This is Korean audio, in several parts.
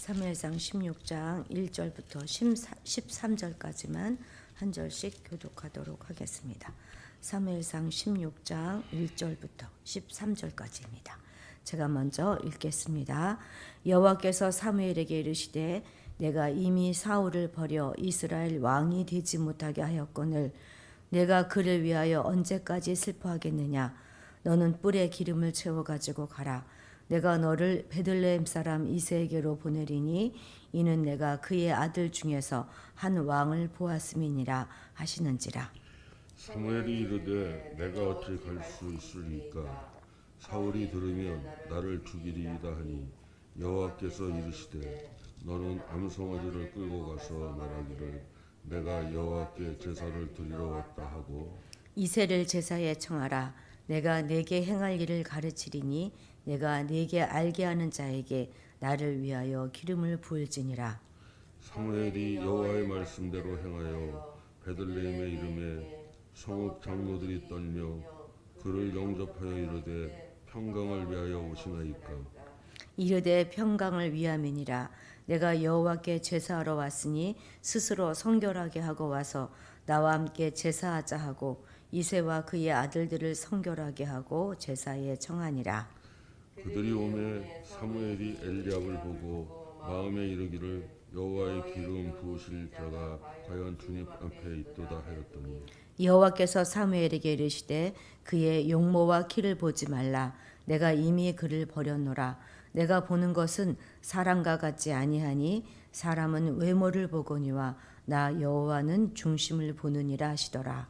사무엘상 16장 1절부터 13절까지만 한 절씩 교독하도록 하겠습니다. 사무엘상 16장 1절부터 13절까지입니다. 제가 먼저 읽겠습니다. 여호와께서 사무엘에게 이르시되 내가 이미 사울을 버려 이스라엘 왕이 되지 못하게 하였거늘 내가 그를 위하여 언제까지 슬퍼하겠느냐. 너는 뿔에 기름을 채워 가지고 가라. 내가 너를 베들레헴 사람 이새에게로 보내리니 이는 내가 그의 아들 중에서 한 왕을 보았음이니라 하시는지라. 사무엘이 이르되 내가 어찌 갈 수 있으리까. 사울이 들으면 나를 죽이리이다 하니 여호와께서 이르시되 너는 암송아지를 끌고 가서 말하기를 내가 여호와께 제사를 드리러 왔다 하고 이새를 제사에 청하라. 내가 네게 행할 일을 가르치리니 내가 네게 알게 하는 자에게 나를 위하여 기름을 부을지니라. 사무엘이 여호와의 말씀대로 행하여 베들레헴의 이름에 성읍 장로들이 떨며 그를 영접하여 이르되 평강을 위하여 오시나이까. 이르되 평강을 위함이니라. 내가 여호와께 제사하러 왔으니 스스로 성결하게 하고 와서 나와 함께 제사하자 하고 이새와 그의 아들들을 성결하게 하고 제사에 청하니라. 그들이 오매 사무엘이 엘리압을 보고 마음에 이르기를 여호와의 기름 부으실 자가 과연 주님 앞에 있도다 하였더니 여호와께서 사무엘에게 이르시되 그의 용모와 키를 보지 말라. 내가 이미 그를 버렸노라. 내가 보는 것은 사람과 같지 아니하니 사람은 외모를 보거니와 나 여호와는 중심을 보느니라 하시더라.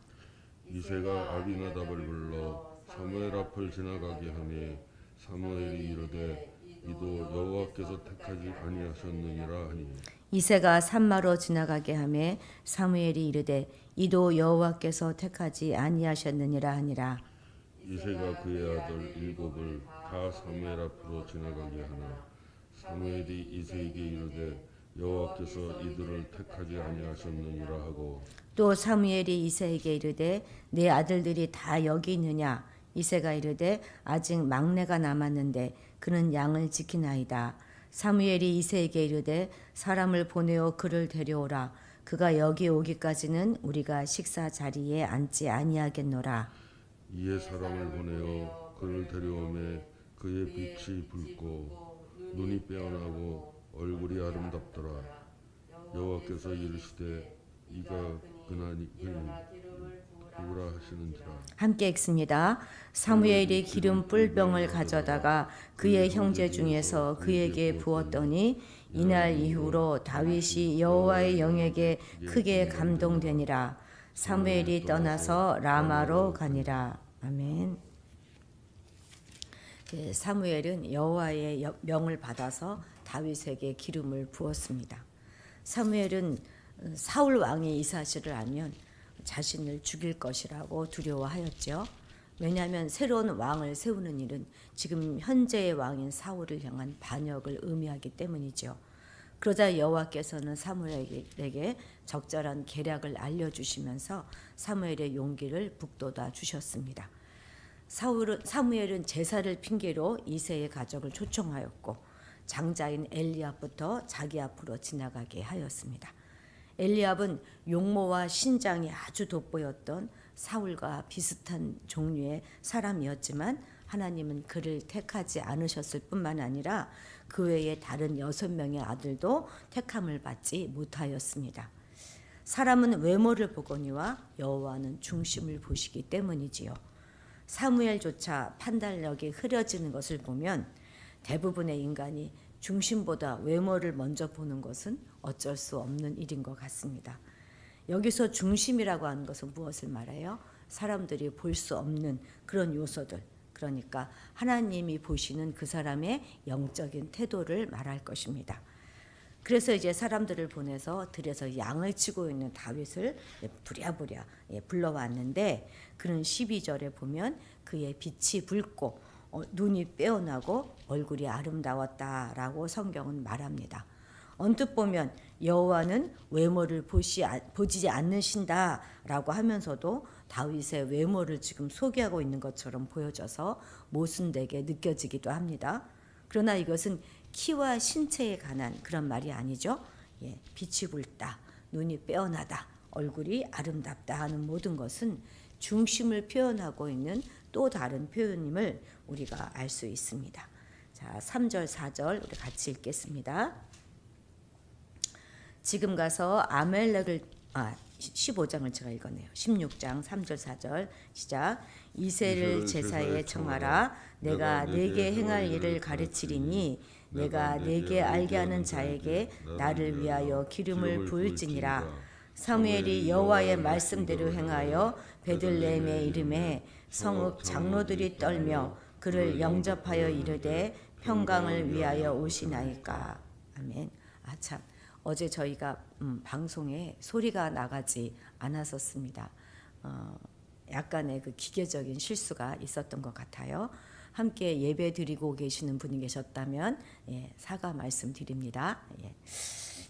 이새가 아비나답을 불러 사무엘 앞을 지나가게 하매 사무엘이 이르되 이도 여호와께서 택하지 아니하셨느니라 하니 이새가 산마로 지나가게 하매 사무엘이 이르되 이도 여호와께서 택하지 아니하셨느니라 하니라. 이새가 그의 아들 일곱을 다 사무엘 앞으로 지나가게 하나 사무엘이 이새에게 이르되 여호와께서 이들을 택하지 아니하셨느니라 하고 또 사무엘이 이새에게 이르되 내 아들들이 다 여기 있느냐. 이새가 이르되 아직 막내가 남았는데 그는 양을 지키나이다. 사무엘이 이새에게 이르되 사람을 보내어 그를 데려오라. 그가 여기 오기까지는 우리가 식사 자리에 앉지 아니하겠노라. 이에 사람을 보내어 그를 데려오매 그의 빛이 붉고 눈이 빼어나고 얼굴이 아름답더라. 여호와께서 이르시되 이가 그나니 누구라 하시는지라. 함께 읽습니다. 사무엘이 기름 뿔병을 가져다가 그의 형제 중에서 그에게 부었더니 이날 이후로 다윗이 여호와의 영에게 크게 감동되니라. 사무엘이 떠나서 라마로 가니라. 아멘. 사무엘은 여호와의 명을 받아서 다윗에게 기름을 부었습니다. 사무엘은 사울 왕이 이 사실을 알면 자신을 죽일 것이라고 두려워하였죠. 왜냐하면 새로운 왕을 세우는 일은 지금 현재의 왕인 사울을 향한 반역을 의미하기 때문이죠. 그러자 여호와께서는 사무엘에게 적절한 계략을 알려주시면서 사무엘의 용기를 북돋아 주셨습니다. 사무엘은 제사를 핑계로 이새의 가족을 초청하였고 장자인 엘리압부터 자기 앞으로 지나가게 하였습니다. 엘리압은 용모와 신장이 아주 돋보였던 사울과 비슷한 종류의 사람이었지만 하나님은 그를 택하지 않으셨을 뿐만 아니라 그 외에 다른 6명의 아들도 택함을 받지 못하였습니다. 사람은 외모를 보거니와 여호와는 중심을 보시기 때문이지요. 사무엘조차 판단력이 흐려지는 것을 보면 대부분의 인간이 중심보다 외모를 먼저 보는 것은 어쩔 수 없는 일인 것 같습니다. 여기서 중심이라고 하는 것은 무엇을 말해요? 사람들이 볼 수 없는 그런 요소들, 그러니까 하나님이 보시는 그 사람의 영적인 태도를 말할 것입니다. 그래서 이제 사람들을 보내서 들에서 양을 치고 있는 다윗을 부랴부랴 불러왔는데 그는 12절에 보면 그의 빛이 붉고 눈이 빼어나고 얼굴이 아름다웠다라고 성경은 말합니다. 언뜻 보면 여호와는 외모를 보지 않으신다라고 하면서도 다윗의 외모를 지금 소개하고 있는 것처럼 보여져서 모순되게 느껴지기도 합니다. 그러나 이것은 키와 신체에 관한 그런 말이 아니죠. 예, 빛이 붉다, 눈이 빼어나다, 얼굴이 아름답다 하는 모든 것은 중심을 표현하고 있는 또 다른 표현임을 우리가 알 수 있습니다. 자, 3절, 4절 우리 같이 읽겠습니다. 지금 가서 아멜렉을 15장을 제가 읽었네요. 16장 3절 4절 시작. 이새를 제사에 청하라. 내가 네게 행할 일을 가르치리니 내가 네게 알게 하는 자에게 나를 위하여 기름을 부을지니라. 사무엘이 여호와의 말씀대로 행하여 베들레헴의 이름에 성읍 장로들이 떨며 그를 영접하여 이르되 평강을 위하여 오시나이까. 아멘. 참. 어제 저희가 방송에 소리가 나가지 않았었습니다. 약간의 그 기계적인 실수가 있었던 것 같아요. 함께 예배 드리고 계시는 분이 계셨다면 사과 말씀드립니다.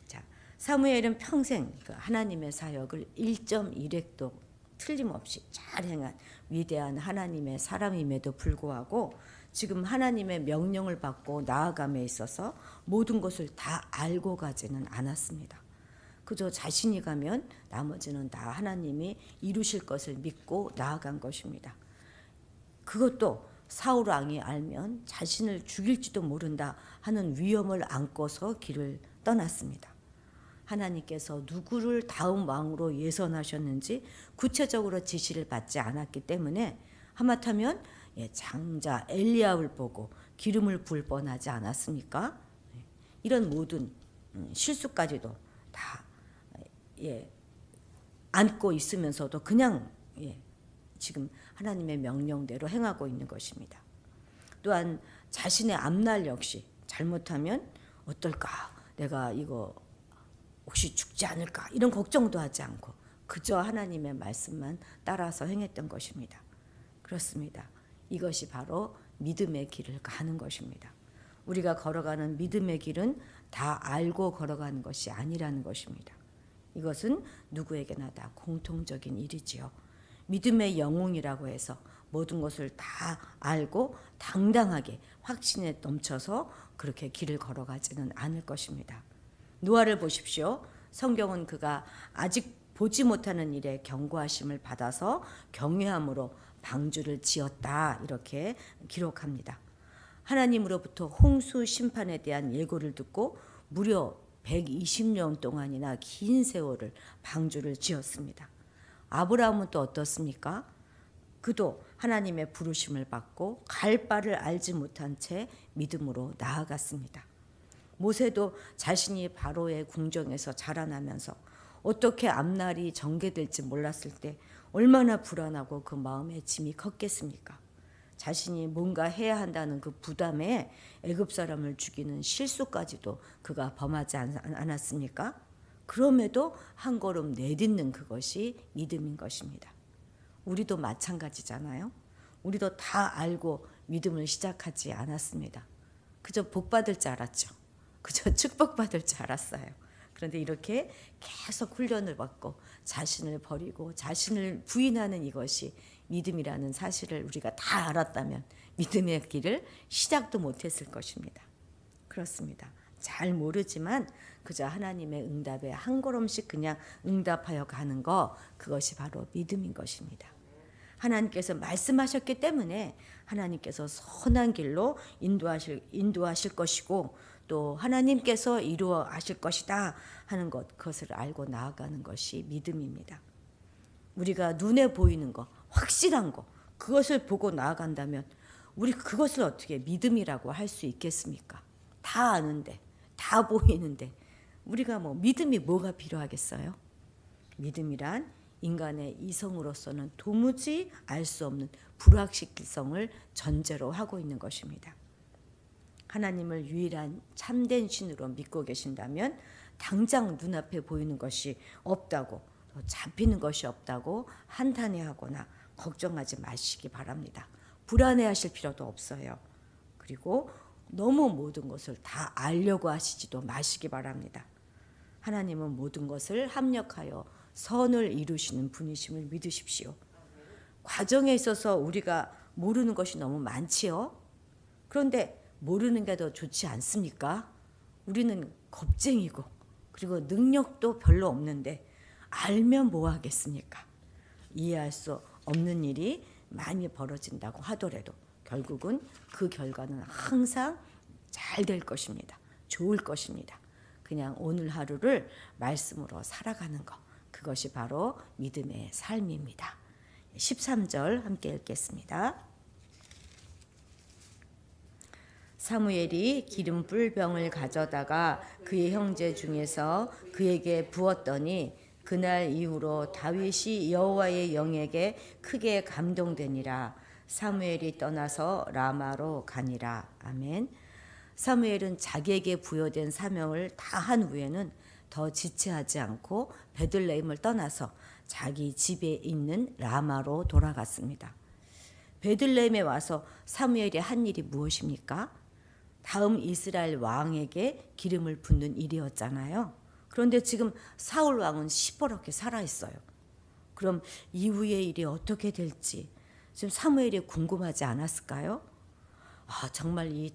자, 사무엘은 평생 그 하나님의 사역을 1.1획도 틀림없이 잘 행한 위대한 하나님의 사람임에도 불구하고 지금 하나님의 명령을 받고 나아감에 있어서 모든 것을 다 알고 가지는 않았습니다. 그저 자신이 가면 나머지는 다 하나님이 이루실 것을 믿고 나아간 것입니다. 그것도 사울 왕이 알면 자신을 죽일지도 모른다 하는 위험을 안고서 길을 떠났습니다. 하나님께서 누구를 다음 왕으로 예선하셨는지 구체적으로 지시를 받지 않았기 때문에 하마터면 장자 엘리야를 보고 기름을 부을 뻔하지 않았습니까? 이런 모든 실수까지도 다 안고 있으면서도 그냥 지금 하나님의 명령대로 행하고 있는 것입니다. 또한 자신의 앞날 역시 잘못하면 어떨까? 내가 이거 혹시 죽지 않을까? 이런 걱정도 하지 않고 그저 하나님의 말씀만 따라서 행했던 것입니다. 그렇습니다. 이것이 바로 믿음의 길을 가는 것입니다. 우리가 걸어가는 믿음의 길은 다 알고 걸어가는 것이 아니라는 것입니다. 이것은 누구에게나 다 공통적인 일이지요. 믿음의 영웅이라고 해서 모든 것을 다 알고 당당하게 확신에 넘쳐서 그렇게 길을 걸어가지는 않을 것입니다. 노아를 보십시오. 성경은 그가 아직 보지 못하는 일에 경고하심을 받아서 경외함으로 방주를 지었다 이렇게 기록합니다. 하나님으로부터 홍수 심판에 대한 예고를 듣고 무려 120년 동안이나 긴 세월을 방주를 지었습니다. 아브라함은 또 어떻습니까? 그도 하나님의 부르심을 받고 갈 바를 알지 못한 채 믿음으로 나아갔습니다. 모세도 자신이 바로의 궁정에서 자라나면서 어떻게 앞날이 전개될지 몰랐을 때 얼마나 불안하고 그 마음에 짐이 컸겠습니까? 자신이 뭔가 해야 한다는 그 부담에 애굽 사람을 죽이는 실수까지도 그가 범하지 않았습니까? 그럼에도 한 걸음 내딛는 그것이 믿음인 것입니다. 우리도 마찬가지잖아요. 우리도 다 알고 믿음을 시작하지 않았습니다. 그저 복 받을 줄 알았죠. 그저 축복받을 줄 알았어요. 그런데 이렇게 계속 훈련을 받고 자신을 버리고 자신을 부인하는 이것이 믿음이라는 사실을 우리가 다 알았다면 믿음의 길을 시작도 못했을 것입니다. 그렇습니다. 잘 모르지만 그저 하나님의 응답에 한 걸음씩 그냥 응답하여 가는 거, 그것이 바로 믿음인 것입니다. 하나님께서 말씀하셨기 때문에 하나님께서 선한 길로 인도하실 것이고 또 하나님께서 이루어 하실 것이다 하는 것, 그것을 알고 나아가는 것이 믿음입니다. 우리가 눈에 보이는 거, 확실한 거, 그것을 보고 나아간다면 우리 그것을 어떻게 믿음이라고 할 수 있겠습니까? 다 아는데, 다 보이는데 우리가 믿음이 뭐가 필요하겠어요? 믿음이란 인간의 이성으로서는 도무지 알 수 없는 불확실성을 전제로 하고 있는 것입니다. 하나님을 유일한 참된 신으로 믿고 계신다면 당장 눈앞에 보이는 것이 없다고, 잡히는 것이 없다고 한탄해하거나 걱정하지 마시기 바랍니다. 불안해하실 필요도 없어요. 그리고 너무 모든 것을 다 알려고 하시지도 마시기 바랍니다. 하나님은 모든 것을 합력하여 선을 이루시는 분이심을 믿으십시오. 과정에 있어서 우리가 모르는 것이 너무 많지요. 그런데 모르는 게 더 좋지 않습니까? 우리는 겁쟁이고 그리고 능력도 별로 없는데 알면 뭐 하겠습니까? 이해할 수 없는 일이 많이 벌어진다고 하더라도 결국은 그 결과는 항상 잘 될 것입니다. 좋을 것입니다. 그냥 오늘 하루를 말씀으로 살아가는 것, 그것이 바로 믿음의 삶입니다. 13절 함께 읽겠습니다. 사무엘이 기름 뿔병을 가져다가 그의 형제 중에서 그에게 부었더니 그날 이후로 다윗이 여호와의 영에게 크게 감동되니라. 사무엘이 떠나서 라마로 가니라. 아멘. 사무엘은 자기에게 부여된 사명을 다 한 후에는 더 지체하지 않고 베들레헴을 떠나서 자기 집에 있는 라마로 돌아갔습니다. 베들레헴에 와서 사무엘이 한 일이 무엇입니까? 다음 이스라엘 왕에게 기름을 붓는 일이었잖아요. 그런데 지금 사울 왕은 시퍼렇게 살아있어요. 그럼 이후의 일이 어떻게 될지 지금 사무엘이 궁금하지 않았을까요? 정말 이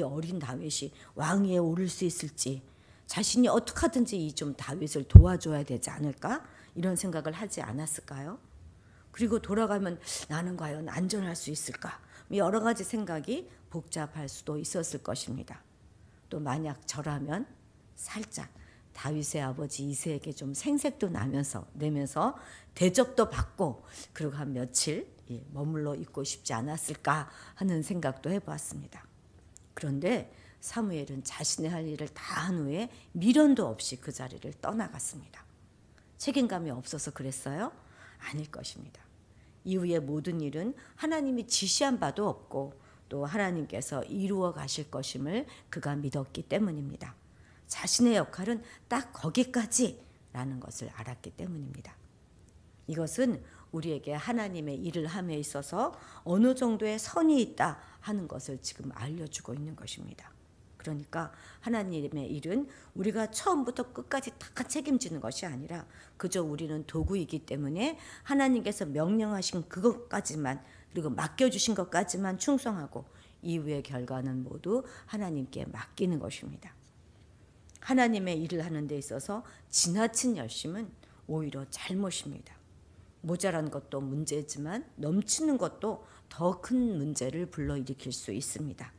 어린 다윗이 왕위에 오를 수 있을지, 자신이 어떻게 하든지 이 좀 다윗을 도와줘야 되지 않을까? 이런 생각을 하지 않았을까요? 그리고 돌아가면 나는 과연 안전할 수 있을까? 여러 가지 생각이 복잡할 수도 있었을 것입니다. 또 만약 저라면 살짝 다윗의 아버지 이새에게 좀 생색도 내면서 대접도 받고 그리고 한 며칠 머물러 있고 싶지 않았을까 하는 생각도 해보았습니다. 그런데 사무엘은 자신의 할 일을 다 한 후에 미련도 없이 그 자리를 떠나갔습니다. 책임감이 없어서 그랬어요? 아닐 것입니다. 이후의 모든 일은 하나님이 지시한 바도 없고 또 하나님께서 이루어 가실 것임을 그가 믿었기 때문입니다. 자신의 역할은 딱 거기까지라는 것을 알았기 때문입니다. 이것은 우리에게 하나님의 일을 함에 있어서 어느 정도의 선이 있다 하는 것을 지금 알려주고 있는 것입니다. 그러니까 하나님의 일은 우리가 처음부터 끝까지 다 책임지는 것이 아니라 그저 우리는 도구이기 때문에 하나님께서 명령하신 그것까지만 그리고 맡겨주신 것까지만 충성하고 이후의 결과는 모두 하나님께 맡기는 것입니다. 하나님의 일을 하는 데 있어서 지나친 열심은 오히려 잘못입니다. 모자란 것도 문제지만 넘치는 것도 더 큰 문제를 불러일으킬 수 있습니다.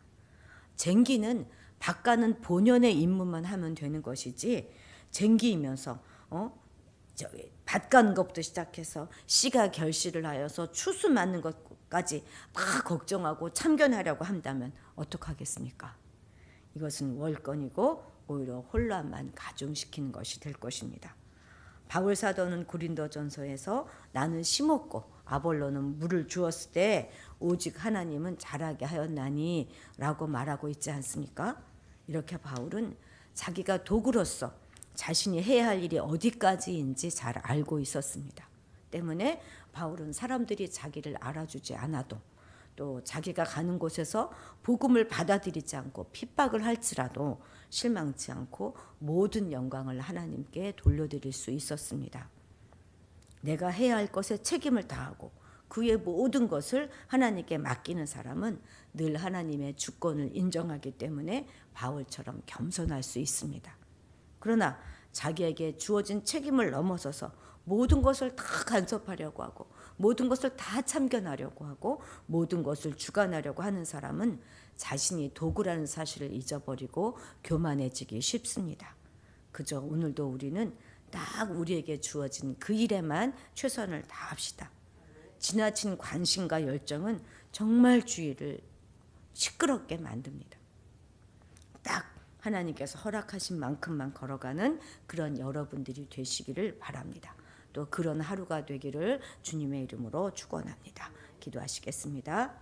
쟁기는 밭가는 본연의 임무만 하면 되는 것이지 쟁기이면서 밭 가는 것부터 시작해서 씨가 결실을 하여서 추수 맞는 것까지 막 걱정하고 참견하려고 한다면 어떡하겠습니까? 이것은 월권이고 오히려 혼란만 가중시키는 것이 될 것입니다. 바울 사도는 고린도전서에서 나는 심었고 아볼로는 물을 주었을 때 오직 하나님은 자라게 하였나니 라고 말하고 있지 않습니까? 이렇게 바울은 자기가 도구로서 자신이 해야 할 일이 어디까지인지 잘 알고 있었습니다. 때문에 바울은 사람들이 자기를 알아주지 않아도 또 자기가 가는 곳에서 복음을 받아들이지 않고 핍박을 할지라도 실망치 않고 모든 영광을 하나님께 돌려드릴 수 있었습니다. 내가 해야 할 것에 책임을 다하고 그의 모든 것을 하나님께 맡기는 사람은 늘 하나님의 주권을 인정하기 때문에 바울처럼 겸손할 수 있습니다. 그러나 자기에게 주어진 책임을 넘어서서 모든 것을 다 간섭하려고 하고 모든 것을 다 참견하려고 하고 모든 것을 주관하려고 하는 사람은 자신이 도구라는 사실을 잊어버리고 교만해지기 쉽습니다. 그저 오늘도 우리는 딱 우리에게 주어진 그 일에만 최선을 다합시다. 지나친 관심과 열정은 정말 주의를 시끄럽게 만듭니다. 딱 하나님께서 허락하신 만큼만 걸어가는 그런 여러분들이 되시기를 바랍니다. 또 그런 하루가 되기를 주님의 이름으로 축원합니다. 기도하시겠습니다.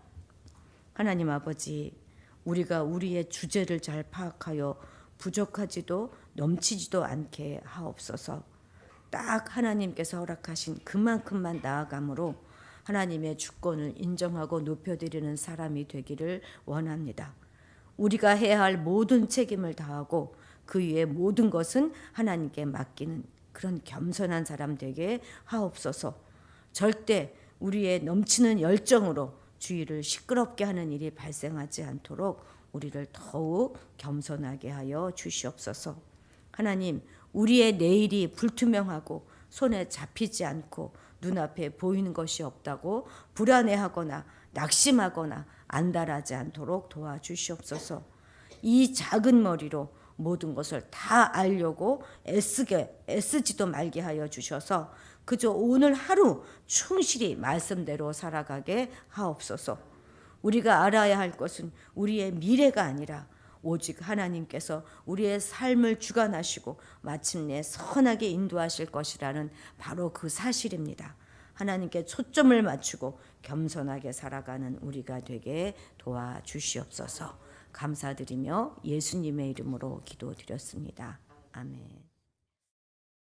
하나님 아버지, 우리가 우리의 주제를 잘 파악하여 부족하지도 넘치지도 않게 하옵소서. 딱 하나님께서 허락하신 그만큼만 나아감으로 하나님의 주권을 인정하고 높여드리는 사람이 되기를 원합니다. 우리가 해야 할 모든 책임을 다하고 그 위에 모든 것은 하나님께 맡기는 그런 겸손한 사람 되게 하옵소서. 절대 우리의 넘치는 열정으로 주위를 시끄럽게 하는 일이 발생하지 않도록 우리를 더욱 겸손하게 하여 주시옵소서. 하나님, 우리의 내일이 불투명하고 손에 잡히지 않고 눈앞에 보이는 것이 없다고 불안해하거나 낙심하거나 안달하지 않도록 도와주시옵소서. 이 작은 머리로 모든 것을 다 알려고 애쓰지도 말게 하여 주셔서 그저 오늘 하루 충실히 말씀대로 살아가게 하옵소서. 우리가 알아야 할 것은 우리의 미래가 아니라 오직 하나님께서 우리의 삶을 주관하시고 마침내 선하게 인도하실 것이라는 바로 그 사실입니다. 하나님께 초점을 맞추고 겸손하게 살아가는 우리가 되게 도와주시옵소서. 감사드리며 예수님의 이름으로 기도드렸습니다. 아멘.